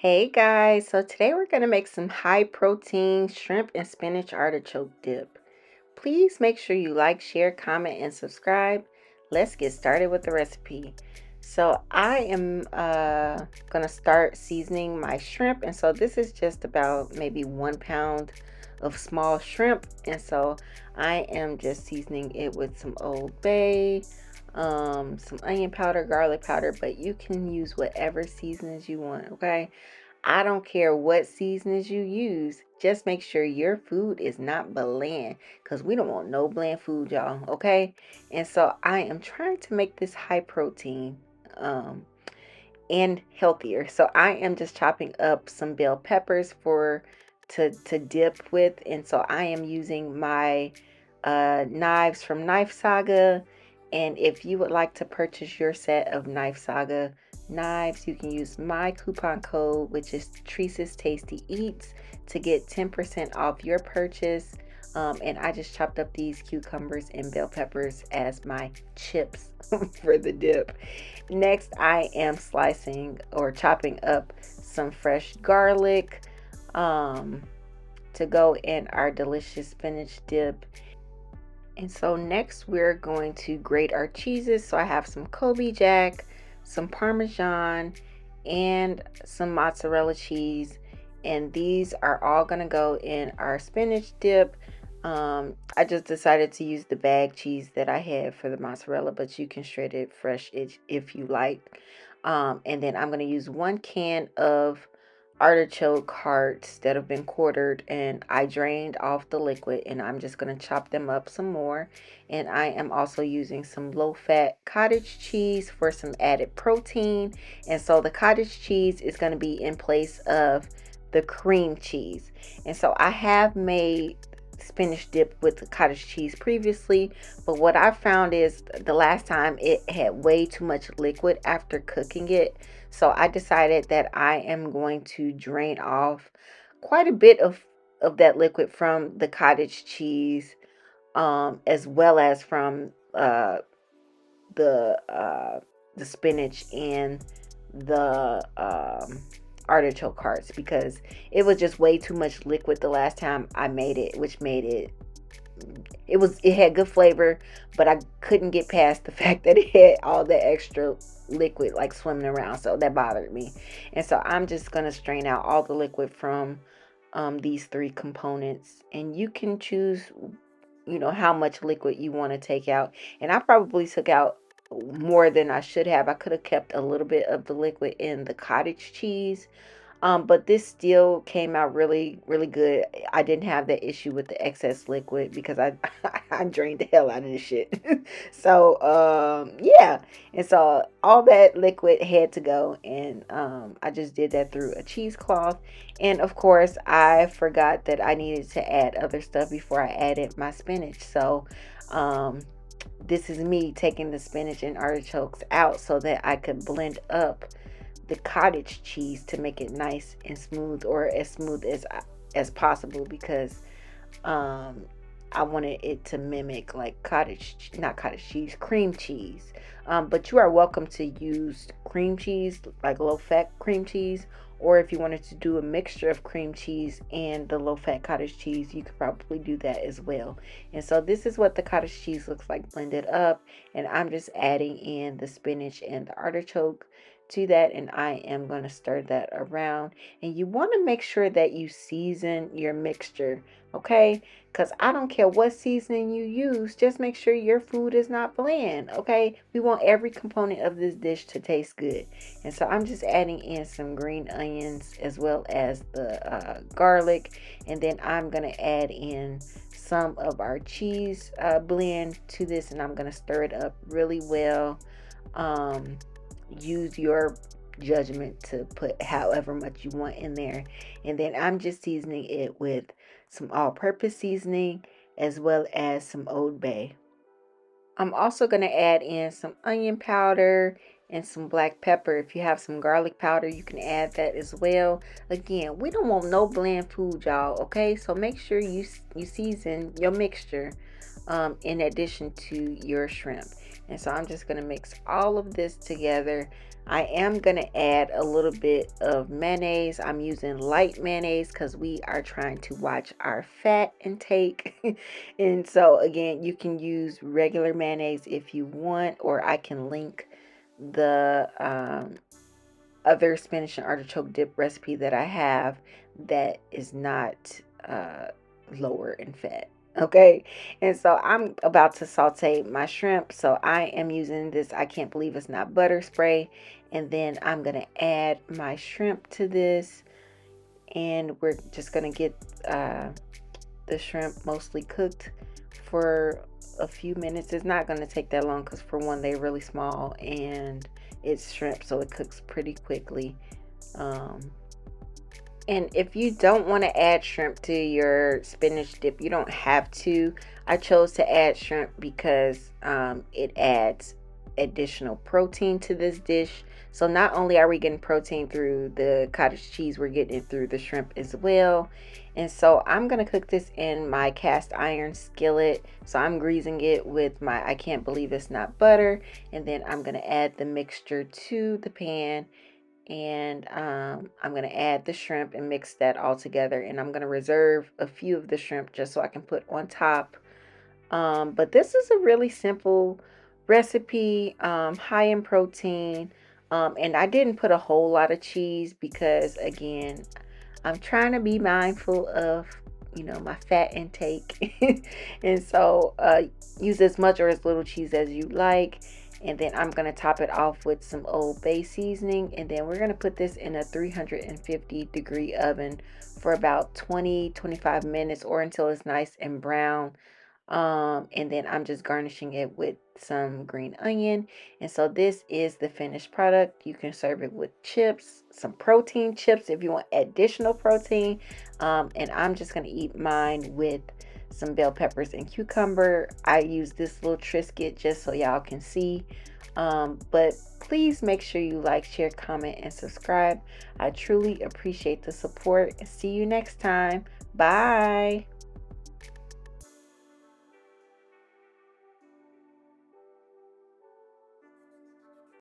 Hey guys, so today we're going to make some high protein shrimp and spinach artichoke dip. Please make sure you like, share, comment, and subscribe. Let's get started with the recipe. So I am going to start seasoning my shrimp, and so this is just about maybe 1 pound of small shrimp, and so I am just seasoning it with some Old Bay, some onion powder, garlic powder, but you can use whatever seasonings you want, okay? I don't care what seasonings you use. Just make sure your food is not bland because we don't want no bland food, y'all. Okay. And so I am trying to make this high protein um, and healthier. So I am just chopping up some bell peppers to dip with. And so I am using my knives from Knife Saga. And if you would like to purchase your set of Knife Saga knives, you can use my coupon code, which is Teresa's Tasty Eats, to get 10% off your purchase. And I just chopped up these cucumbers and bell peppers as my chips for the dip. Next, I am slicing or chopping up some fresh garlic to go in our delicious spinach dip. And so next we're going to grate our cheeses. So I have some Colby Jack, some Parmesan, and some mozzarella cheese. And these are all going to go in our spinach dip. I just decided to use the bag cheese that I had for the mozzarella, but you can shred it fresh if you like. And then I'm going to use 1 can of artichoke hearts that have been quartered, and I drained off the liquid, and I'm just going to chop them up some more. And I am also using some low-fat cottage cheese for some added protein. And so the cottage cheese is going to be in place of the cream cheese. And so I have made spinach dip with the cottage cheese previously, but what I found is the last time it had way too much liquid after cooking it. So I decided that I am going to drain off quite a bit of that liquid from the cottage cheese, as well as from the uh, the spinach and the artichoke hearts, because it was just way too much liquid the last time I made it, which made it had good flavor, but I couldn't get past the fact that it had all the extra liquid like swimming around, so that bothered me. And so I'm just gonna strain out all the liquid from these three components, and you can choose how much liquid you want to take out. And I probably took out more than I should have. I could have kept a little bit of the liquid in the cottage cheese, but this still came out really, really good. I didn't have that issue with the excess liquid because I I drained the hell out of this shit. So yeah, and so all that liquid had to go, and I just did that through a cheesecloth. And of course, I forgot that I needed to add other stuff before I added my spinach. So this is me taking the spinach and artichokes out so that I could blend up the cottage cheese to make it nice and smooth, or as smooth as possible, because I wanted it to mimic like not cottage cheese, cream cheese. But you are welcome to use cream cheese, like low fat cream cheese, or if you wanted to do a mixture of cream cheese and the low fat cottage cheese, you could probably do that as well. And so this is what the cottage cheese looks like blended up, and I'm just adding in the spinach and the artichoke to that, and I am going to stir that around. And you want to make sure that you season your mixture, okay? Because I don't care what seasoning you use, just make sure your food is not bland, okay? We want every component of this dish to taste good. And so I'm just adding in some green onions as well as the garlic, and then I'm going to add in some of our cheese blend to this, and I'm going to stir it up really well. Use your judgment to put however much you want in there. And then I'm just seasoning it with some all-purpose seasoning as well as some Old Bay. I'm also going to add in some onion powder and some black pepper. If you have some garlic powder, you can add that as well. Again, we don't want no bland food, y'all, okay? So make sure you season your mixture in addition to your shrimp. And so I'm just going to mix all of this together I am going to add a little bit of mayonnaise. I'm using light mayonnaise because we are trying to watch our fat intake. And so again, you can use regular mayonnaise if you want, or I can link the other spinach and artichoke dip recipe that I have that is not uh, lower in fat. Okay, and so I'm about to saute my shrimp. So I am using this I can't believe it's not butter spray, and then I'm gonna add my shrimp to this, and we're just gonna get the shrimp mostly cooked for a few minutes. It's not gonna take that long because for one, they're really small and it's shrimp, so it cooks pretty quickly. Um, and if you don't want to add shrimp to your spinach dip, you don't have to. I chose to add shrimp because it adds additional protein to this dish. So not only are we getting protein through the cottage cheese, we're getting it through the shrimp as well. And so I'm going to cook this in my cast iron skillet. So I'm greasing it with my I can't believe it's not butter. And then I'm going to add the mixture to the pan, and I'm going to add the shrimp and mix that all together, and I'm going to reserve a few of the shrimp just so I can put on top. But this is a really simple recipe, high in protein, and I didn't put a whole lot of cheese because again, I'm trying to be mindful of my fat intake. And so use as much or as little cheese as you like. And then I'm going to top it off with some Old Bay seasoning. And then we're going to put this in a 350-degree oven for about 20-25 minutes, or until it's nice and brown. And then I'm just garnishing it with some green onion. And so this is the finished product. You can serve it with chips, some protein chips if you want additional protein. And I'm just going to eat mine with some bell peppers and cucumber. I use this little Triscuit just so y'all can see. But please make sure you like, share, comment, and subscribe. I truly appreciate the support. See you next time. Bye.